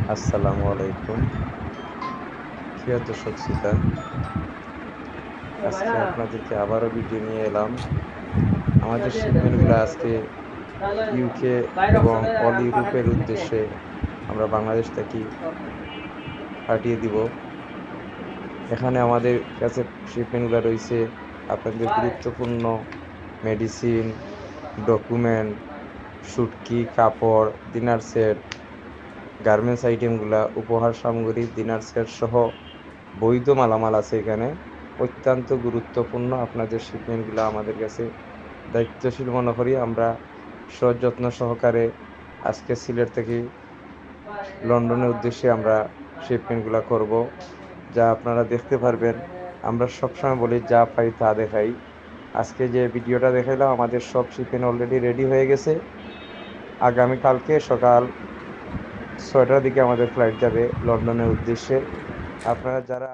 আসসালামু আলাইকুম। প্রিয় দর্শক শ্রোতা, আজকে আপনাদেরকে আবারও ভিডিও নিয়ে এলাম। আমাদের শিপমেন্টগুলো আজকে ইউকে এবং অল ইউরোপের উদ্দেশ্যে আমরা বাংলাদেশ থেকে পাঠিয়ে দিব। এখানে আমাদের কাছে শিপমেন্টগুলো রয়েছে আপনাদের গুরুত্বপূর্ণ মেডিসিন, ডকুমেন্ট, শুটকি, কাপড়, ডিনার সেট, গার্মেন্টস আইটেমগুলা, উপহার সামগ্রী, ডিনার সেট সহ বৈধ মালামাল আছে এখানে। অত্যন্ত গুরুত্বপূর্ণ আপনাদের শিপমেন্টগুলো আমাদের কাছে দায়িত্বশীল মনে করি আমরা সযত্ন সহকারে আজকে সিলেট থেকে লন্ডনের উদ্দেশ্যে আমরা শিপমেন্টগুলো করব, যা আপনারা দেখতে পারবেন। আমরা সবসময় বলি যা পাই তা দেখাই। আজকে যে ভিডিওটা দেখাইলাম আমাদের সব শিপমেন্ট অলরেডি রেডি হয়ে গেছে। আগামীকালকে সকাল 6টার দিকে আমাদের ফ্লাইট যাবে লন্ডনের উদ্দেশ্যে। আপনারা যারা